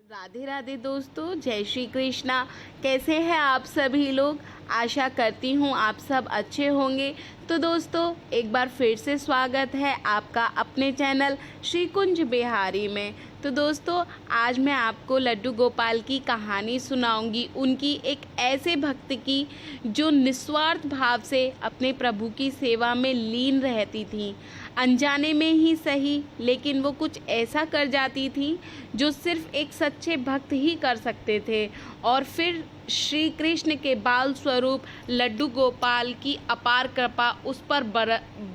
राधे राधे दोस्तों, जय श्री कृष्णा। कैसे हैं आप सभी लोग? आशा करती हूँ आप सब अच्छे होंगे। तो दोस्तों, एक बार फिर से स्वागत है आपका अपने चैनल श्री कुंज बिहारी में। तो दोस्तों, आज मैं आपको लड्डू गोपाल की कहानी सुनाऊंगी, उनकी एक ऐसे भक्त की जो निस्वार्थ भाव से अपने प्रभु की सेवा में लीन रहती थी। अनजाने में ही सही, लेकिन वो कुछ ऐसा कर जाती थी जो सिर्फ एक सच्चे भक्त ही कर सकते थे। और फिर श्री कृष्ण के बाल स्वरूप लड्डू गोपाल की अपार कृपा उस पर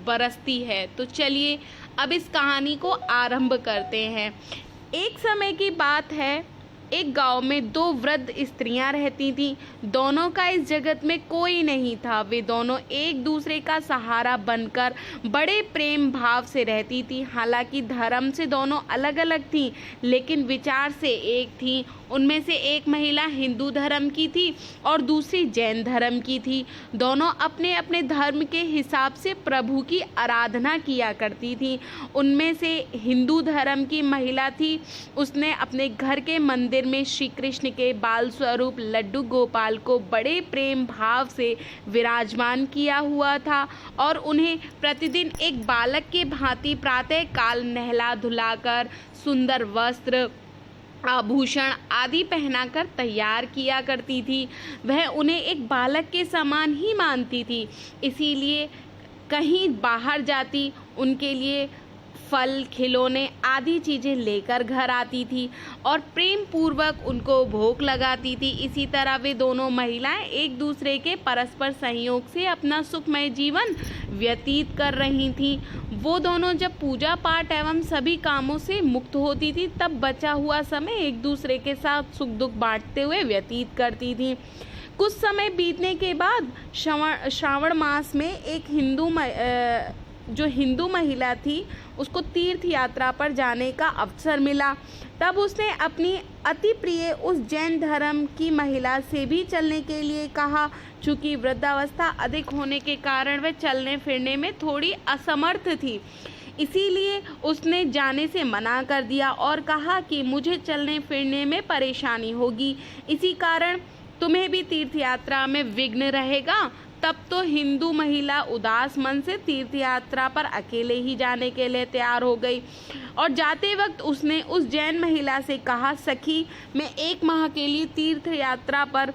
बरसती है। तो चलिए अब इस कहानी को आरंभ करते हैं। एक समय की बात है, एक गांव में दो वृद्ध स्त्रियां रहती थीं। दोनों का इस जगत में कोई नहीं था। वे दोनों एक दूसरे का सहारा बनकर बड़े प्रेम भाव से रहती थी। हालांकि धर्म से दोनों अलग अलग थीं, लेकिन विचार से एक थीं। उनमें से एक महिला हिंदू धर्म की थी और दूसरी जैन धर्म की थी। दोनों अपने अपने धर्म के हिसाब से प्रभु की आराधना किया करती थी। उनमें से हिंदू धर्म की महिला थी, उसने अपने घर के मंदिर में श्री कृष्ण के बाल स्वरूप लड्डू गोपाल को बड़े प्रेम भाव से विराजमान किया हुआ था और उन्हें प्रतिदिन एक बालक के भांति प्रातः काल नहला धुलाकर सुंदर वस्त्र, आभूषण आदि पहनाकर तैयार किया करती थी। वह उन्हें एक बालक के समान ही मानती थी, इसीलिए कहीं बाहर जाती उनके लिए फल, खिलौने आदि चीज़ें लेकर घर आती थी और प्रेम पूर्वक उनको भोग लगाती थी। इसी तरह वे दोनों महिलाएं एक दूसरे के परस्पर सहयोग से अपना सुखमय जीवन व्यतीत कर रही थीं। वो दोनों जब पूजा पाठ एवं सभी कामों से मुक्त होती थी, तब बचा हुआ समय एक दूसरे के साथ सुख दुख बांटते हुए व्यतीत करती थी। कुछ समय बीतने के बाद श्रावण मास में एक जो हिंदू महिला थी, उसको तीर्थ यात्रा पर जाने का अवसर मिला। तब उसने अपनी अति प्रिय उस जैन धर्म की महिला से भी चलने के लिए कहा। चूँकि वृद्धावस्था अधिक होने के कारण वह चलने फिरने में थोड़ी असमर्थ थी, इसीलिए उसने जाने से मना कर दिया और कहा कि मुझे चलने फिरने में परेशानी होगी, इसी कारण तुम्हें भी तीर्थ यात्रा में विघ्न रहेगा। तब तो हिंदू महिला उदास मन से तीर्थ यात्रा पर अकेले ही जाने के लिए तैयार हो गई और जाते वक्त उसने उस जैन महिला से कहा, सखी, मैं 1 माह के लिए तीर्थ यात्रा पर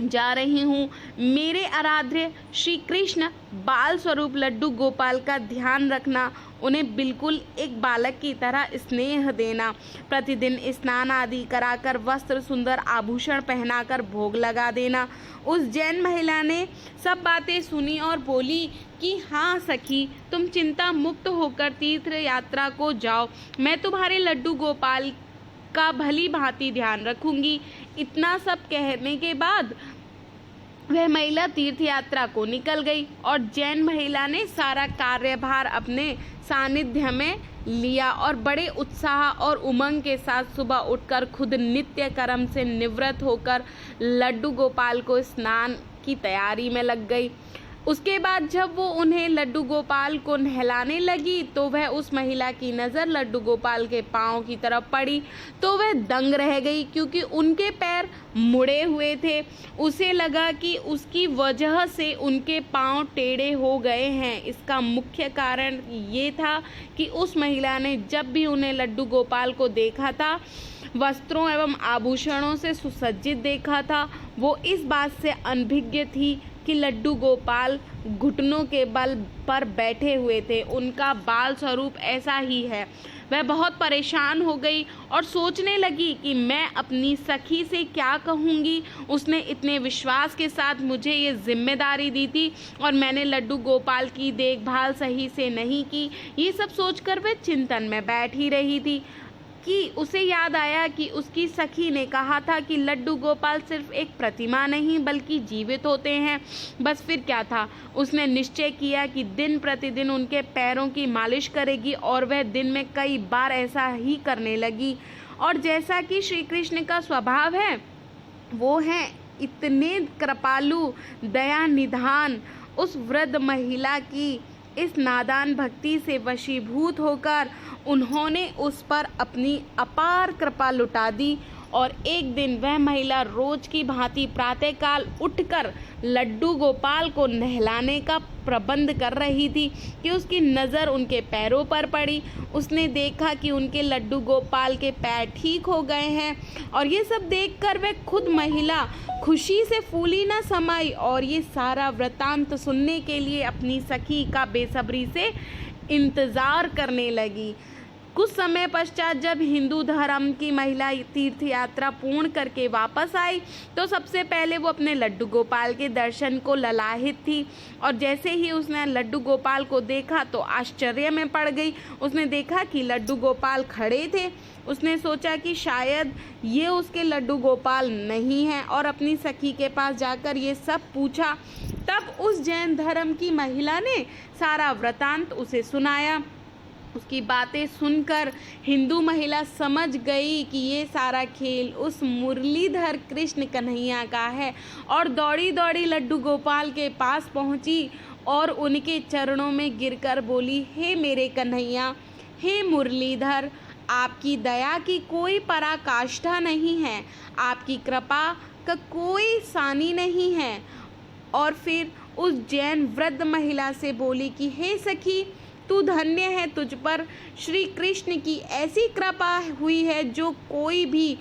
जा रही हूँ। मेरे आराध्य श्री कृष्ण बाल स्वरूप लड्डू गोपाल का ध्यान रखना, उन्हें बिल्कुल एक बालक की तरह स्नेह देना, प्रतिदिन स्नान आदि कराकर वस्त्र सुंदर आभूषण पहनाकर भोग लगा देना। उस जैन महिला ने सब बातें सुनी और बोली कि हाँ सखी, तुम चिंता मुक्त होकर तीर्थ यात्रा को जाओ, मैं तुम्हारे लड्डू गोपाल का भली भांति ध्यान रखूंगी। इतना सब कहने के बाद वह महिला तीर्थ यात्रा को निकल गई और जैन महिला ने सारा कार्यभार अपने सानिध्य में लिया और बड़े उत्साह और उमंग के साथ सुबह उठकर खुद नित्य कर्म से निवृत्त होकर लड्डू गोपाल को स्नान की तैयारी में लग गई। उसके बाद जब वो उन्हें लड्डू गोपाल को नहलाने लगी तो वह उस महिला की नज़र लड्डू गोपाल के पाँव की तरफ पड़ी तो वह दंग रह गई, क्योंकि उनके पैर मुड़े हुए थे। उसे लगा कि उसकी वजह से उनके पाँव टेढ़े हो गए हैं। इसका मुख्य कारण ये था कि उस महिला ने जब भी उन्हें लड्डू गोपाल को देखा था, वस्त्रों एवं आभूषणों से सुसज्जित देखा था, वो इस बात से अनभिज्ञ थी कि लड्डू गोपाल घुटनों के बल पर बैठे हुए थे। उनका बाल स्वरूप ऐसा ही है। वह बहुत परेशान हो गई और सोचने लगी कि मैं अपनी सखी से क्या कहूँगी। उसने इतने विश्वास के साथ मुझे ये जिम्मेदारी दी थी और मैंने लड्डू गोपाल की देखभाल सही से नहीं की। ये सब सोचकर वह चिंतन में बैठ ही रही थी कि उसे याद आया कि उसकी सखी ने कहा था कि लड्डू गोपाल सिर्फ एक प्रतिमा नहीं बल्कि जीवित होते हैं। बस फिर क्या था, उसने निश्चय किया कि दिन प्रतिदिन उनके पैरों की मालिश करेगी और वह दिन में कई बार ऐसा ही करने लगी। और जैसा कि श्री कृष्ण का स्वभाव है, वो है इतने कृपालु, दया निधान। उस वृद्ध महिला की इस नादान भक्ति से वशीभूत होकर उन्होंने उस पर अपनी अपार कृपा लुटा दी और एक दिन वह महिला रोज की भांति प्रातःकाल उठकर लड्डू गोपाल को नहलाने का प्रबंध कर रही थी कि उसकी नज़र उनके पैरों पर पड़ी। उसने देखा कि उनके लड्डू गोपाल के पैर ठीक हो गए हैं और ये सब देखकर वह खुद महिला खुशी से फूली न समाई और ये सारा वृतांत सुनने के लिए अपनी सखी का बेसब्री से इंतज़ार करने लगी। कुछ समय पश्चात जब हिंदू धर्म की महिला तीर्थ यात्रा पूर्ण करके वापस आई तो सबसे पहले वो अपने लड्डू गोपाल के दर्शन को ललाहित थी और जैसे ही उसने लड्डू गोपाल को देखा तो आश्चर्य में पड़ गई। उसने देखा कि लड्डू गोपाल खड़े थे। उसने सोचा कि शायद ये उसके लड्डू गोपाल नहीं हैं और अपनी सखी के पास जाकर ये सब पूछा। तब उस जैन धर्म की महिला ने सारा वृतांत उसे सुनाया। उसकी बातें सुनकर हिंदू महिला समझ गई कि ये सारा खेल उस मुरलीधर कृष्ण कन्हैया का है और दौड़ी दौड़ी लड्डू गोपाल के पास पहुंची और उनके चरणों में गिरकर बोली, हे मेरे कन्हैया, हे मुरलीधर, आपकी दया की कोई पराकाष्ठा नहीं है, आपकी कृपा का कोई सानी नहीं है। और फिर उस जैन वृद्ध महिला से बोली कि हे सखी, तू धन्य है, तुझ पर श्री कृष्ण की ऐसी कृपा हुई है जो कोई भी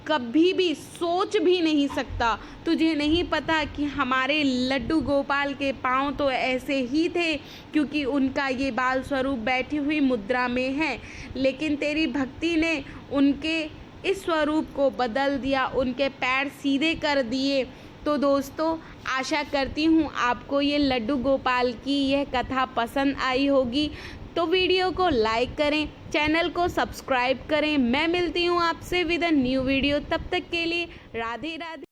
कभी भी सोच भी नहीं सकता। तुझे नहीं पता कि हमारे लड्डू गोपाल के पाँव तो ऐसे ही थे क्योंकि उनका ये बाल स्वरूप बैठी हुई मुद्रा में है, लेकिन तेरी भक्ति ने उनके इस स्वरूप को बदल दिया, उनके पैर सीधे कर दिए। तो दोस्तों, आशा करती हूँ आपको ये लड्डू गोपाल की यह कथा पसंद आई होगी। तो वीडियो को लाइक करें, चैनल को सब्सक्राइब करें। मैं मिलती हूँ आपसे विद अ न्यू वीडियो। तब तक के लिए राधे राधे।